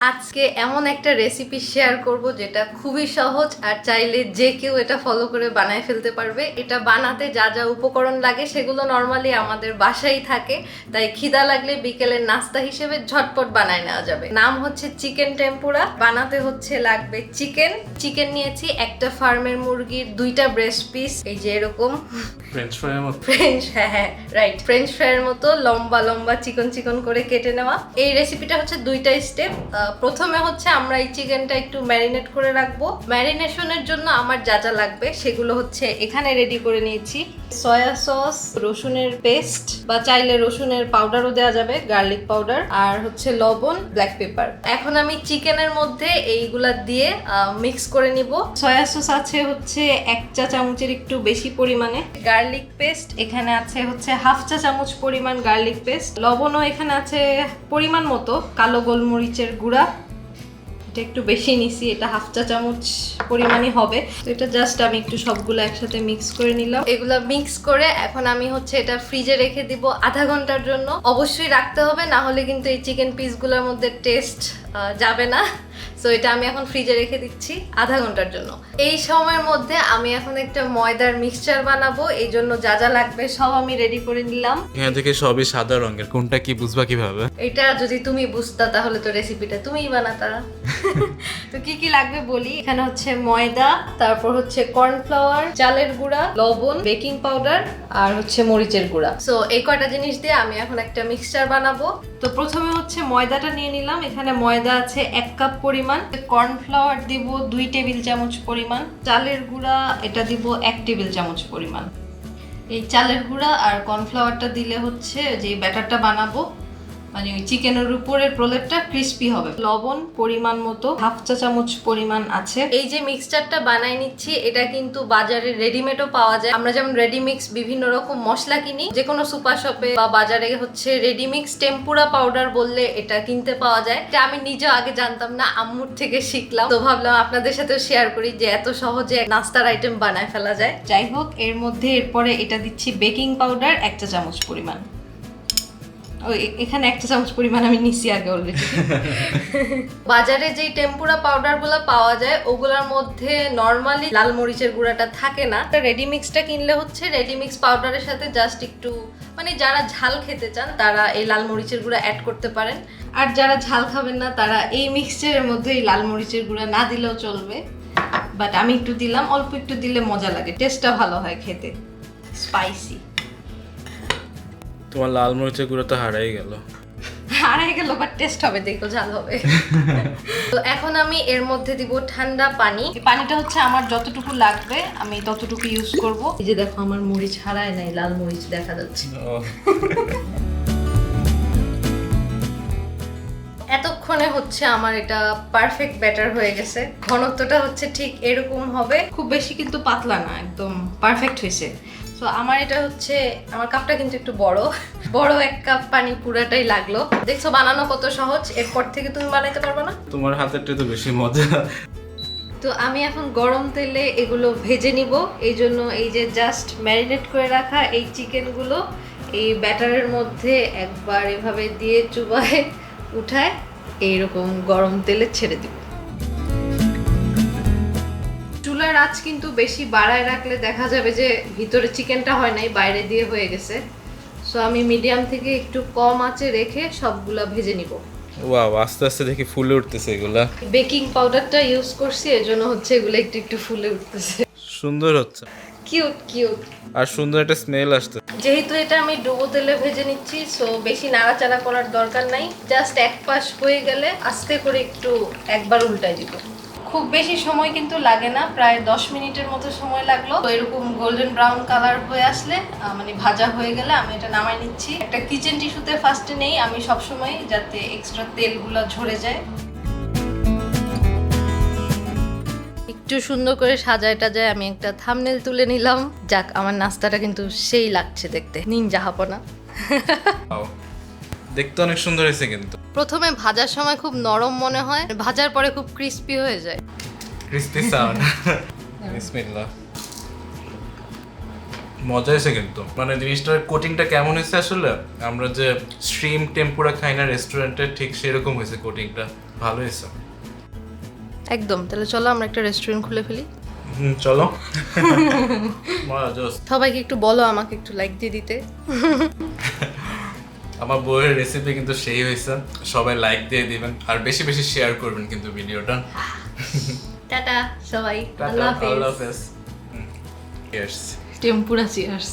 আজকে এমন একটা রেসিপি শেয়ার করব যেটা খুবই সহজ আর চাইলে যে কেউ এটা ফলো করে বানায় ফেলতে পারবে। এটা বানাতে যা যা উপকরণ লাগে সেগুলো নরমালি আমাদের বাসায় থাকে, তাই খিদা লাগলে বিকেলের নাস্তা হিসেবে ঝটপট বানায় নেওয়া যাবে। নাম হচ্ছে চিকেন টেম্পুরা। বানাতে লাগবে চিকেন নিয়েছি একটা ফার্মের মুরগির 2টা ব্রেস্ট পিস, এই যে এরকম ফ্রেঞ্চ ফ্রাইয়ের মতো লম্বা লম্বা চিকন চিকন করে কেটে নেওয়া। এই রেসিপিটা হচ্ছে 2টা স্টেপ। প্রথমে হচ্ছে আমরা এই চিকেনটা একটু ম্যারিনেট করে রাখবো। ম্যারিনেশনের জন্য আমার যা যা লাগবে সেগুলো হচ্ছে এখানে রেডি করে নিয়েছি। সয়া সস, রসুনের পেস্ট বা চাইলে রসুনের পাউডারও দেওয়া যাবে, গার্লিক পাউডার, আর হচ্ছে লবণ, ব্ল্যাক পেপার। এখন আমি চিকেনের মধ্যে এইগুলা দিয়ে মিক্স করে নিব। সয়া সস আছে হচ্ছে 1 চা চামচের একটু বেশি পরিমাণে। গার্লিক পেস্ট এখানে আছে হচ্ছে 1/2 চা চামচ পরিমাণ গার্লিক পেস্ট। লবণও এখানে আছে পরিমাণ মতো। কালো গোলমরিচের গুঁড়া এটা একটু বেশি নিছি, এটা 1/2 চা চামচ পরিমাণই হবে। তো এটা জাস্ট আমি একটু সবগুলো একসাথে মিক্স করে নিলাম। এগুলা মিক্স করে এখন আমি হচ্ছে এটা ফ্রিজে রেখে দিব আধা ঘন্টার জন্য। অবশ্যই রাখতে হবে, না হলে কিন্তু এই চিকেন পিসগুলোর মধ্যে টেস্ট যাবে না। সো এটা আমি এখন ফ্রিজে রেখে দিচ্ছি আধা ঘন্টার জন্য। এই সময়ের মধ্যে আমি এখন একটা ময়দার মিক্সচার বানাবো, এই জন্য যা যা লাগবে সব আমি রেডি করে নিলাম। এখান থেকে সবই সাদা রঙের, কোনটা কি বুঝবা কিভাবে? এটা যদি তুমি বুঝতা তাহলে তো রেসিপিটা তুমিই বানাতা। তো কি কি লাগবে বলি। এখানে হচ্ছে ময়দা, তারপর হচ্ছে কর্নফ্লাওয়ার, চালের গুঁড়া, লবণ, বেকিং পাউডার আর হচ্ছে মরিচের গুঁড়া। সো এই কয়টা জিনিস দিয়ে আমি এখন একটা মিক্সচার বানাবো। তো প্রথমে হচ্ছে ময়দাটা নিয়ে নিলাম। এখানে ময়দা আছে 1 কাপ পরিমাণ। কর্নফ্লাওয়ার দিব 2 টেবিল চামচ পরিমাণ। চালের গুঁড়া এটা দিব 1 টেবিল চামচ পরিমাণ। এই চালের গুঁড়া আর কর্নফ্লাওয়ারটা দিলে হচ্ছে যে ব্যাটারটা বানাবো, মানে ওই চিকেনের উপরের প্রলেপটা ক্রিস্পি হবে। লবণ পরিমাণ মতো 1/2 চা চামচ পরিমাণ আছে। এই যে মিক্সচারটা বানাই নিচ্ছি, এটা কিন্তু বাজারে রেডিমেডও পাওয়া যায়। আমরা যেমন রেডিমিক্স বিভিন্ন রকম মশলা কিনি, যে কোনো সুপার শপে বা বাজারে হচ্ছে রেডিমিক্স টেম্পুরা পাউডার বললে এটা কিনতে পাওয়া যায়। এটা আমি নিজেও আগে জানতাম না, আম্মুর থেকে শিখলাম। তো ভাবলাম আপনাদের সাথেও শেয়ার করি যে এত সহজে নাস্তার আইটেম বানায় ফেলা যায়। যাই হোক, এর মধ্যে এরপরে এটা দিচ্ছি বেকিং পাউডার 1 চা চামচ পরিমাণ। এখানে 1 চা চামচ পরিমাণ আমি নিছি আগে অলরেডি। বাজারে যে টেম্পুরা পাউডারগুলো পাওয়া যায় ওগুলোর মধ্যে নরমালি লাল মরিচের গুঁড়াটা থাকে না। রেডিমিক্সটা কিনলে হচ্ছে রেডিমিক্স পাউডারের সাথে জাস্ট একটু, মানে যারা ঝাল খেতে চান তারা এই লাল মরিচের গুঁড়া অ্যাড করতে পারেন, আর যারা ঝাল খাবেন না তারা এই মিক্সচারের মধ্যে এই লাল মরিচের গুঁড়া না দিলেও চলবে। বাট আমি একটু দিলাম, অল্প একটু দিলে মজা লাগে, টেস্টটা ভালো হয় খেতে, স্পাইসি। তোমার লাল মরিচের গুঁড়ো তো হারাই গেল, বাট টেস্ট হবে, দেখো ঝাল হবে। তো এখন আমি এর মধ্যে দিব ঠান্ডা পানি। এই পানিটা হচ্ছে আমার যতটুকু লাগবে আমি ততটুকু ইউজ করব। এই যে দেখো আমার মরিচ হারায় নাই, লাল মরিচ দেখা যাচ্ছে। এতক্ষণে হচ্ছে আমার এটা পারফেক্ট ব্যাটার হয়ে গেছে। ঘনত্বটা হচ্ছে ঠিক এরকম হবে, খুব বেশি কিন্তু পাতলা না, একদম পারফেক্ট হয়েছে। তো আমার এটা হচ্ছে, আমার কাপটা কিন্তু একটু বড় 1 কাপ পানি পুরাটাই লাগলো। দেখছো বানানো কত সহজ, এরপর থেকে তুমি বানাইতে পারবে না? তোমার হাতেরটা তো বেশি মজা। তো আমি এখন গরম তেলে এগুলো ভেজে নিব। এই জন্য এই যে জাস্ট ম্যারিনেট করে রাখা এই চিকেনগুলো এই ব্যাটারের মধ্যে একবার এভাবে দিয়ে চুবায় উঠায় এইরকম গরম তেলে ছেড়ে দিব। চুলার আঁচ কিন্তু বেশি বাড়ায় রাখলে দেখা যাবে যে ভিতরে চিকেনটা হয় নাই, বাইরে দিয়ে হয়ে গেছে। সো আমি মিডিয়াম থেকে একটু কম আঁচে রেখে সবগুলা ভেজে নিব। ওয়াও, আস্তে আস্তে দেখি ফুলে উঠতেছে এগুলা। বেকিং পাউডারটা ইউজ করছি, এজন্য হচ্ছে এগুলো একটু একটু ফুলে উঠতেছে। সুন্দর হচ্ছে, কিউট আর সুন্দর একটা স্মেল আসছে। যেহেতু এটা আমি ডুবো তেলে ভেজে নিচ্ছি, সো বেশি নাড়াচাড়া করার দরকার নাই। জাস্ট এক পাশ হয়ে গেলে আস্তে করে একটু একবার উল্টাই দিব। খুব বেশি সময় কিন্তু লাগে না, প্রায় 10 মিনিটের মতো সময় লাগলো। তো এরকম গোল্ডেন ব্রাউন কালার হয়ে আসলে, মানে ভাজা হয়ে গেলে আমি এটা নামাই নিচ্ছি। একটা কিচেন টিস্যুতে ফার্স্টে নেই আমি সবসময়, যাতে এক্সট্রা তেলগুলো ঝরে যায়। একটু সুন্দর করে সাজায় টাজায় আমি একটা থাম্বনেল তুলে নিলাম। যাক, আমার নাস্তাটা কিন্তু সেই লাগছে দেখতে, নিনজা হাপনা। দেখতে অনেক সুন্দর হয়েছে, কিন্তু প্রথমে ভাজার সময় খুব নরম মনে হয়, ভাজার পরে খুব ক্রিস্পি হয়ে যায়। Crispy sound. বিসমিল্লাহ। মজা হয়েছে কিন্তু, মানে জিনিসটার কোটিংটা কেমন হয়েছে আসলে আমরা যে স্ট্রিম টেম্পুরা খাই না রেস্টুরেন্টে, ঠিক সেরকম হয়েছে কোটিংটা। ভালো হয়েছে। একদম। তাহলে চলো আমরা একটা রেস্টুরেন্ট খুলে ফেলি। চলো। জোস। সবাইকে একটু বলো আমাকে একটু লাইক দিয়ে দিতে। আমার বউয়ের রেসিপি কিন্তু সেই হয়েছে, সবাই লাইক দিয়ে দিবেন আর বেশি বেশি শেয়ার করবেন কিন্তু ভিডিওটা। টাটা সবাই, টাটা, আল্লাহ আল্লাহ হাফেজ। হাফেজ। চিয়ার্স। Tempura cheers.